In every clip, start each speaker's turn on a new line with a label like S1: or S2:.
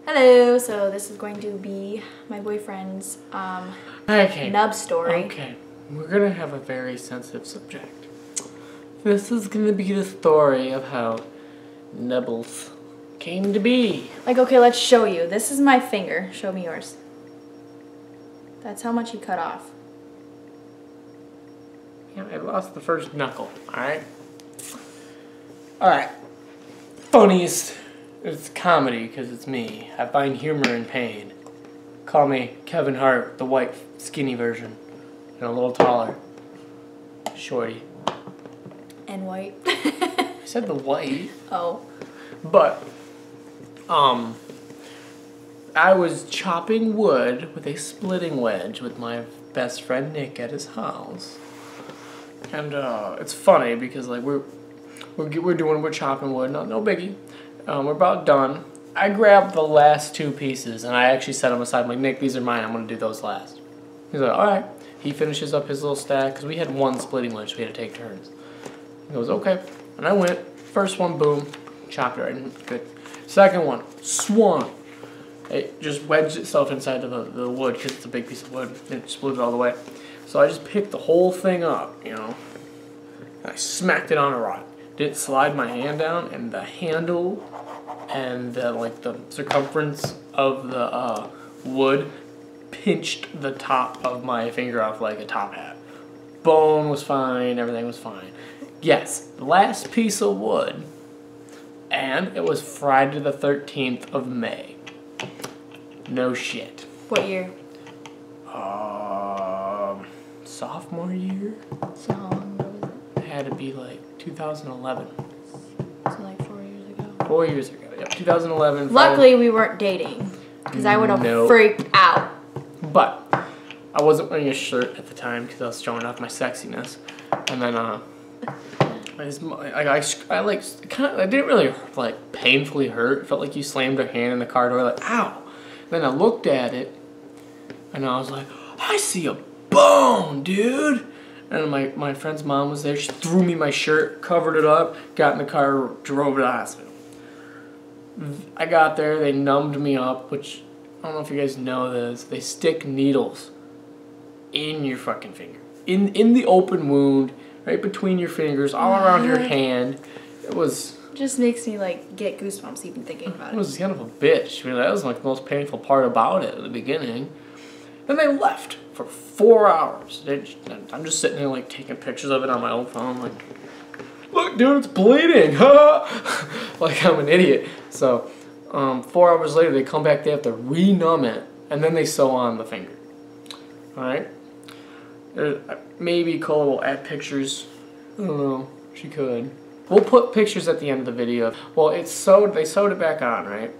S1: Hello, so this is going to be my boyfriend's nub story.
S2: Okay, we're gonna have a very sensitive subject. This is gonna be the story of how nubbles came to be.
S1: Like, okay, let's show you. This is my finger. Show me yours. That's how much you cut off.
S2: Yeah, I lost the first knuckle, alright? Alright. Funniest. It's comedy because it's me. I find humor in pain. Call me Kevin Hart, the white skinny version. And a little taller. Shorty.
S1: And white.
S2: I said the white.
S1: Oh.
S2: But, I was chopping wood with a splitting wedge with my best friend Nick at his house. And, it's funny because, like, we're chopping wood. No biggie. We're about done. I grabbed the last two pieces and I actually set them aside. I'm like, Nick, these are mine. I'm going to do those last. He's like, alright. He finishes up his little stack because we had one splitting wedge. So we had to take turns. He goes, okay. And I went. First one, boom. Chopped it right in. Good. Second one, swan. It just wedged itself inside of the wood because it's a big piece of wood. It split it all the way. So I just picked the whole thing up, you know. And I smacked it on a rock. Didn't slide my hand down, and the handle and the circumference of the wood pinched the top of my finger off like a top hat. Bone was fine, everything was fine. Yes, the last piece of wood, and it was Friday the 13th of May. No shit.
S1: What year?
S2: Sophomore year?
S1: So how long ago was it?
S2: It had to be like 2011.
S1: So like 4 years ago.
S2: 4 years ago, yep, 2011.
S1: Luckily, we weren't dating. Because I would have freaked out.
S2: But I wasn't wearing a shirt at the time because I was showing off my sexiness. And then, I didn't really, like, painfully hurt. It felt like you slammed a hand in the car door, like, ow. Then I looked at it, and I was like, I see a bone, dude. And my friend's mom was there. She threw me my shirt, covered it up, got in the car, drove to the hospital. I got there, they numbed me up, which, I don't know if you guys know this, they stick needles in your fucking finger. In the open wound, right between your fingers, all around your hand. It was...
S1: Just makes me, like, get goosebumps even thinking about it.
S2: It was kind of a bitch. I mean, that was, like, the most painful part about it at the beginning. Then they left for 4 hours. I'm just sitting there, like, taking pictures of it on my own phone, like, look, dude, it's bleeding, like I'm an idiot. So, 4 hours later, they come back, they have to re-numb it, and then they sew on the finger. Alright? Maybe Cole will add pictures. I don't know. She could. We'll put pictures at the end of the video. Well, it's sewed. They sewed it back on, right?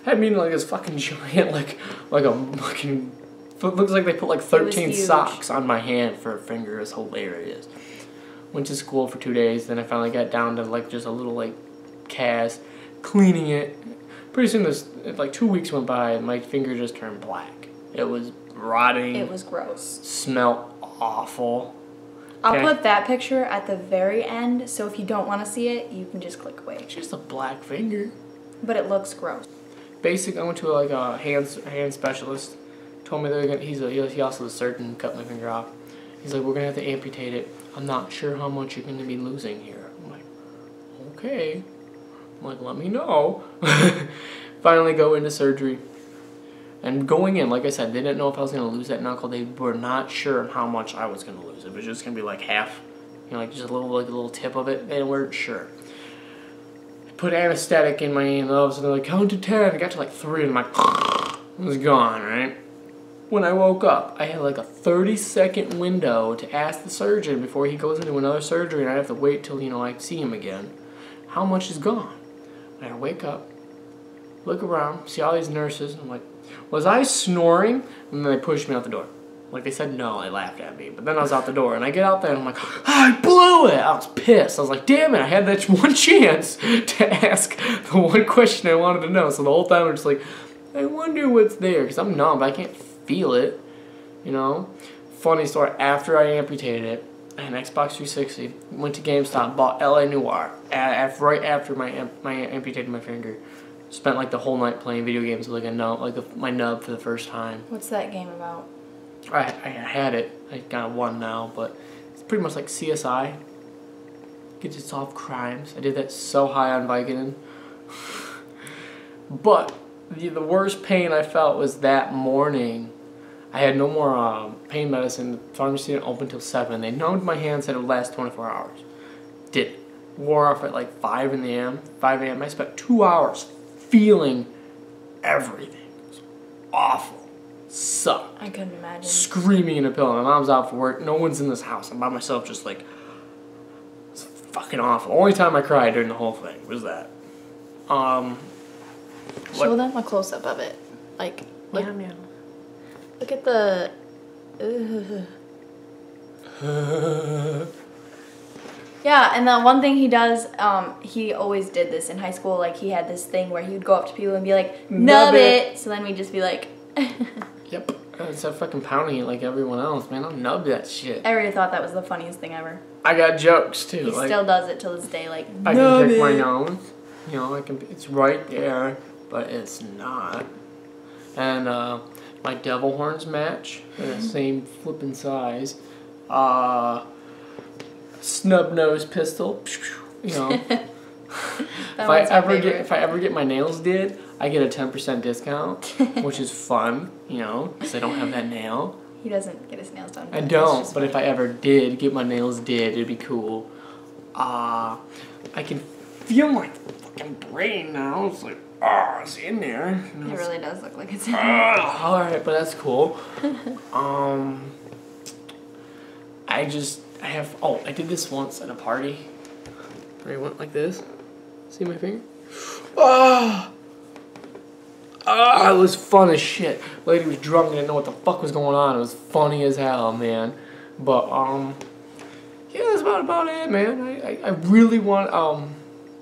S2: I mean, like this fucking giant, like a fucking. It looks like they put like 13 socks on my hand for a finger. It's hilarious. Went to school for 2 days. Then I finally got down to like just a little like cast, cleaning it. Pretty soon, like 2 weeks went by, and my finger just turned black. It was rotting.
S1: It was gross.
S2: Smelled awful.
S1: I'll put that picture at the very end, so if you don't want to see it, you can just click away.
S2: It's just a black finger.
S1: But it looks gross.
S2: Basically, I went to like a hand specialist. Told me they're gonna. He also a surgeon, cut my finger off. He's like, we're gonna have to amputate it. I'm not sure how much you're gonna be losing here. I'm like, okay. I'm like, let me know. Finally, go into surgery. And going in, like I said, they didn't know if I was going to lose that knuckle. They were not sure how much I was going to lose. It was just going to be like half, you know, like just a little tip of it. They weren't sure. I put anesthetic in my hand, and all of a sudden they're like, count to 10. I got to like 3, and I'm like, it was gone, right? When I woke up, I had like a 30-second window to ask the surgeon before he goes into another surgery, and I have to wait till, you know, I see him again. How much is gone? And I wake up, look around, see all these nurses, and I'm like, was I snoring? And then they pushed me out the door. Like they said no, they laughed at me. But then I was out the door, and I get out there, and I'm like, I blew it! I was pissed. I was like, damn it, I had that one chance to ask the one question I wanted to know. So the whole time I'm just like, I wonder what's there, because I'm numb, but I can't feel it, you know? Funny story, after I amputated it, and Xbox 360. Went to GameStop, bought LA Noire right after I amputated my finger. Spent like the whole night playing video games with like a nub, my nub for the first time.
S1: What's that game about?
S2: I had it. I got one now, but it's pretty much like CSI. Get to solve crimes. I did that so high on Vicodin. But the worst pain I felt was that morning. I had no more pain medicine. The pharmacy didn't open until 7. They numbed my hand, said it would last 24 hours. Did it. Wore off at like 5 a.m. I spent 2 hours feeling everything. It was awful. Sucked.
S1: I couldn't imagine.
S2: Screaming in a pillow. My mom's out for work. No one's in this house. I'm by myself, just like, it's fucking awful. Only time I cried during the whole thing was that.
S1: Show them a close up of it. Like, look, look at the. Yeah, and the one thing he does, he always did this in high school. Like, he had this thing where he would go up to people and be like, nub it. So then we'd just be like.
S2: Yep. Instead of fucking pounding it like everyone else, man, I'll nub that shit.
S1: I really thought that was the funniest thing ever.
S2: I got jokes too.
S1: He
S2: like,
S1: still does it till this day. Like,
S2: I can pick my nose. You know, it's right there, but it's not. And my devil horns match, they're the same flipping size. Snub nose pistol. You know. If I ever get my nails did, I get a 10% discount, which is fun, you know, because I don't have that nail.
S1: He doesn't get his nails done.
S2: I don't, but if I ever did get my nails did, it'd be cool. I can feel my fucking brain now. It's like, it's in there.
S1: It really does look like it's in there.
S2: Alright, but that's cool. I did this once at a party. Where I went like this. See my finger? It was fun as shit. Lady was drunk and didn't know what the fuck was going on. It was funny as hell, man. But yeah, that's about it, man. I really want to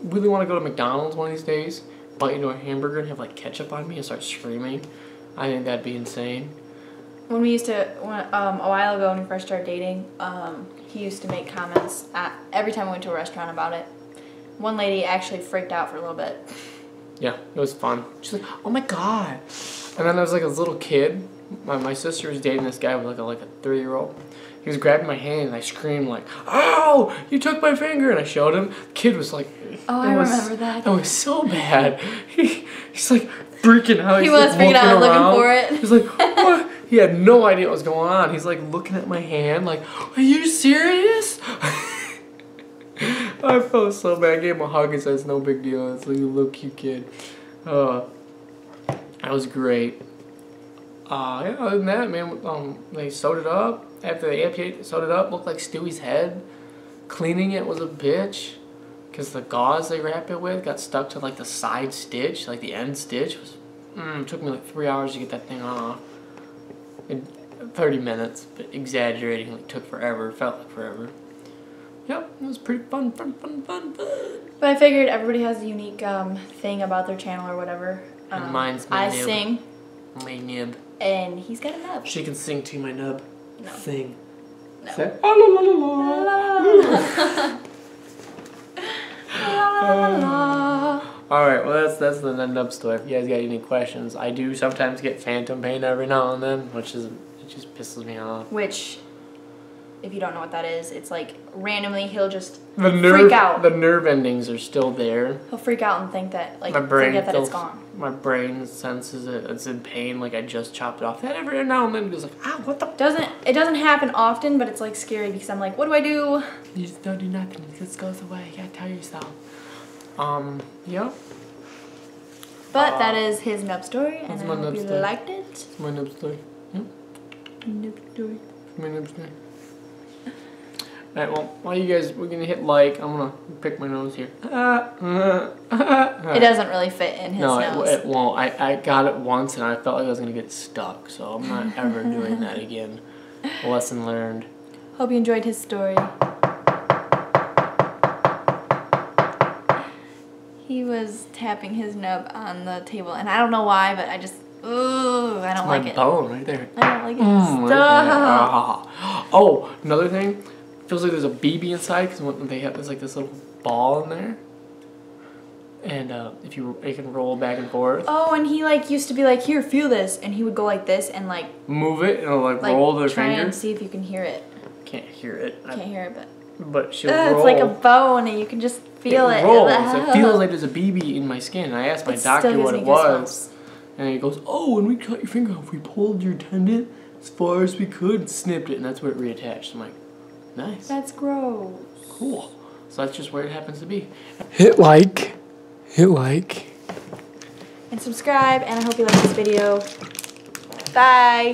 S2: go to McDonald's one of these days, bite into a hamburger and have like ketchup on me and start screaming. I think that'd be insane.
S1: When we used to, a while ago when we first started dating, he used to make comments every time we went to a restaurant about it. One lady actually freaked out for a little bit. Yeah, it was fun. She's like, oh my god. And then there was like this little kid. My sister was dating this guy with like a 3-year-old. He was grabbing my hand and I screamed like, oh, you took my finger. And I showed him. The kid was like, oh, I remember that. It was so bad. He's like freaking out. He was freaking out looking for it. He's like, what? He had no idea what was going on. He's like looking at my hand like, are you serious? I felt so bad. I gave him a hug and said it's no big deal. It's like a little cute kid. That was great. Yeah, other than that, man, they sewed it up. After they amputated, sewed it up. Looked like Stewie's head. Cleaning it was a bitch. Because the gauze they wrap it with got stuck to like the side stitch, like the end stitch. It took me like 3 hours to get that thing off. 30 minutes, but exaggerating, like took forever. Felt like forever. Yep, it was pretty fun. But I figured everybody has a unique thing about their channel or whatever. Mine's my nib. I sing. My nib. And he's got a nub. She can sing to my nub. No. Sing. No. Say, la la la la. Alright, well that's the nub story. If you guys got any questions, I do sometimes get phantom pain every now and then, it just pisses me off. Which, if you don't know what that is, it's like randomly he'll just freak out. The nerve endings are still there. He'll freak out and think that, like, forget that it's gone. My brain senses it's in pain, like I just chopped it off. That every now and then goes like, ah, what the? It doesn't happen often, but it's like scary because I'm like, what do I do? You just don't do nothing. It just goes away. You gotta tell yourself. Yeah. But that is his nub story, and I hope you liked it. It's my nub story. Yep. Nub story. My nub story. Alright, well, while you guys, we're gonna hit like, I'm gonna pick my nose here. It doesn't really fit in his nose. No, it won't. I got it once and I felt like I was gonna get stuck, so I'm not ever doing that again. Lesson learned. Hope you enjoyed his story. He was tapping his nub on the table, and I don't know why, but I just, I don't like it. My bone right there. I don't like it. Stop. Right there. Oh, another thing.
S2: feels like there's a BB inside because they have there's like this little ball in there. And if you can roll back and forth.
S1: Oh, and he like used to be like, here, feel this, and he would go like this and like
S2: move it and it'll like roll their
S1: try
S2: finger.
S1: And see if you can hear it.
S2: Can't hear it.
S1: Can't hear it,
S2: but she'll roll.
S1: It's like a bone, and you can just feel it.
S2: It rolls. It feels like there's a BB in my skin. I asked my doctor what it was, and he goes, "Oh, when we cut your finger off, we pulled your tendon as far as we could, snipped it, and that's where it reattached." I'm like, nice.
S1: That's gross.
S2: Cool. So that's just where it happens to be.
S3: Hit like.
S1: And subscribe, and I hope you like this video. Bye.